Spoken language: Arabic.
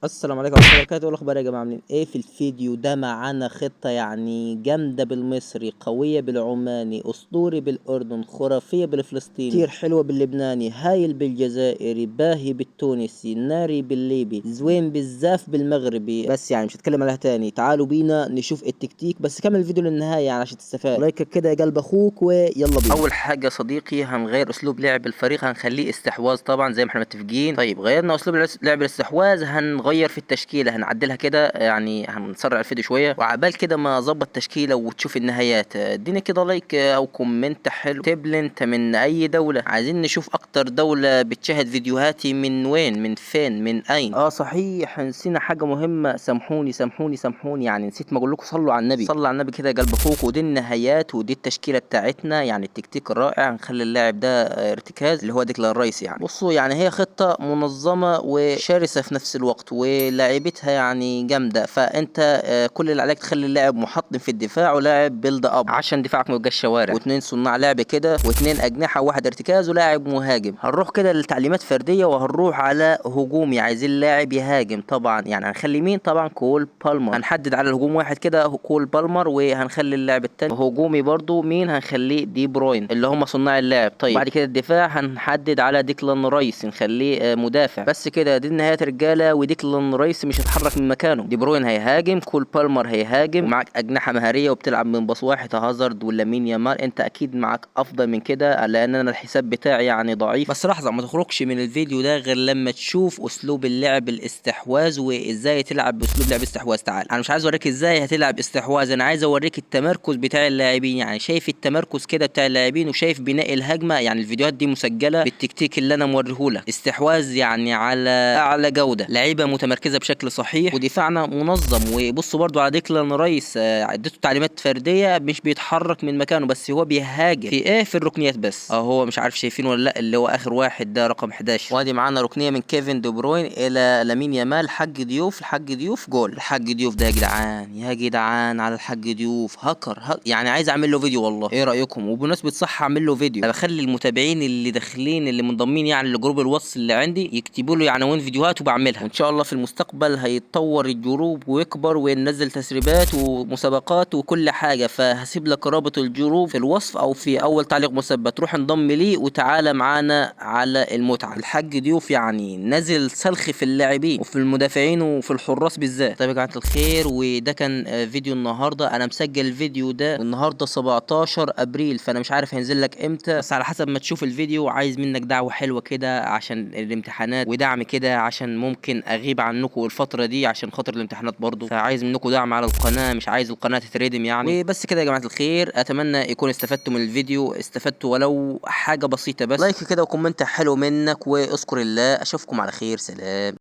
السلام عليكم ورحمة الله وبركاته. إيه الأخبار يا جماعة؟ عاملين إيه؟ في الفيديو ده معانا خطة يعني جامدة بالمصري، قوية بالعماني، أسطوري بالأردن، خرافية بالفلسطيني، كتير حلوة باللبناني، هايل بالجزائري، باهي بالتونسي، ناري بالليبي، زوين بالزاف بالمغربي. بس يعني مش هتكلم عليها تاني. تعالوا بينا نشوف التكتيك، بس كمل الفيديو للنهاية يعني عشان تستفاد. لايكك كده يا قلب أخوك ويلا بينا. أول حاجة يا صديقي هنغير أسلوب لعب الفريق، هنخليه استحواذ طبعا زي ما احنا متفقين. طيب غيرنا أسلوب لعب الاستحواذ، هنغير في التشكيلة، هنعدلها كده يعني هنسرع الفيديو شوية. وعبال كده ما اظبط تشكيلة وتشوف النهايات، اديني كده لايك او كومنت حلو. اكتب لي انت من اي دولة، عايزين نشوف اكتر دولة بتشاهد فيديوهاتي من وين، من فين، من اين. صحيح نسينا حاجة مهمة، سامحوني سامحوني سامحوني، يعني نسيت ما اقول لكم صلوا على النبي، صلوا على النبي كده يا قلب اخوك. ودي النهايات ودي التشكيلة بتاعتنا، يعني التكتيك الرائع. هنخلي اللاعب ده ارتكاز اللي هو ديكلان رايس. يعني بصوا يعني هي خطة منظمة وشرسة في نفس الوقت، ولاعيبتها يعني جامدة. فانت كل اللي عليك تخلي اللاعب محطم في الدفاع ولاعب بيلد اب عشان دفاعك ما يبقاش شوارع، واثنين صناع لعب كده، واثنين اجنحة، وواحد ارتكاز، ولاعب مهاجم. هنروح كده للتعليمات فردية وهنروح على هجومي. عايزين لاعب يهاجم طبعا، يعني هنخلي مين؟ طبعا كول بالمر. هنحدد على الهجوم واحد كده كول بالمر، وهنخلي اللاعب التاني هجومي برضو مين؟ هنخليه دي بروين اللي هم صناع اللعب. طيب بعد كده الدفاع هنحدد على ديكلان رايس، نخليه مدافع. بس كده دي النهايات رجاله. وديكلان رايس مش هيتحرك من مكانه، دي بروين هيهاجم، كول بالمر هيهاجم، ومعاك اجنحه مهاريه وبتلعب من باص واحد، هازارد ولا مين يامال. انت اكيد معاك افضل من كده، لان انا الحساب بتاعي يعني ضعيف. بس لحظه، ما تخرجش من الفيديو ده غير لما تشوف اسلوب اللعب الاستحواذ وازاي تلعب باسلوب لعب استحواذ. تعال، انا مش عايز اوريك ازاي هتلعب استحواذ، انا عايز اوريك التمركز بتاع اللاعبين. يعني شايف التمركز كده بتاع اللاعبين، وشايف بناء الهجمه. يعني الفيديوهات دي مسجله بالتكتيك اللي انا موريهولك، استحواذ يعني على اعلى جوده، لعيبه متمركزه بشكل صحيح، ودفاعنا منظم. وبصوا برضو على ديكلان رايس، اديته تعليمات فرديه، مش بيتحرك من مكانه، بس هو بيهاجم في ايه؟ في الركنيات بس. هو مش عارف شايفين ولا لا، اللي هو اخر واحد ده رقم 11. وادي معانا ركنيه من كيفن دي بروين الى لامين يامال. حج ضيوف، الحج ضيوف جول. الحج ضيوف ده يا جدعان، يا جدعان على الحج ضيوف هكر يعني عايز اعمل له فيديو والله. ايه رايكم؟ وبمناسبه صح اعمل له فيديو، بخلي المتابعين اللي داخلين اللي منضمين يعني لجروب الواتس اللي عندي يكتبوا له عناوين فيديوهات وبعملها. وان شاء الله في المستقبل هيتطور الجروب ويكبر وننزل تسريبات ومسابقات وكل حاجه. فهسيب لك رابط الجروب في الوصف او في اول تعليق مثبت، روح انضم ليه وتعالى معانا على المتعه. الحاج ضيوف يعني نازل سلخ في اللاعبين وفي المدافعين وفي الحراس بالذات. طيب يا جماعه الخير، وده كان فيديو النهارده. انا مسجل الفيديو ده والنهارده 17 ابريل، فانا مش عارف هينزل لك امتى، بس على حسب ما تشوف الفيديو. عايز منك دعوه حلوه كده عشان الامتحانات، ودعم كده عشان ممكن اغيب عنكم الفتره دي عشان خاطر الامتحانات برضو. فعايز منكم دعم على القناه، مش عايز القناه تتردم يعني. وبس كده يا جماعه الخير، اتمنى يكون استفدتوا من الفيديو، استفدتوا ولو حاجه بسيطه بس. لايك كده وكومنت حلو منك، واذكر الله. اشوفكم على خير، سلام.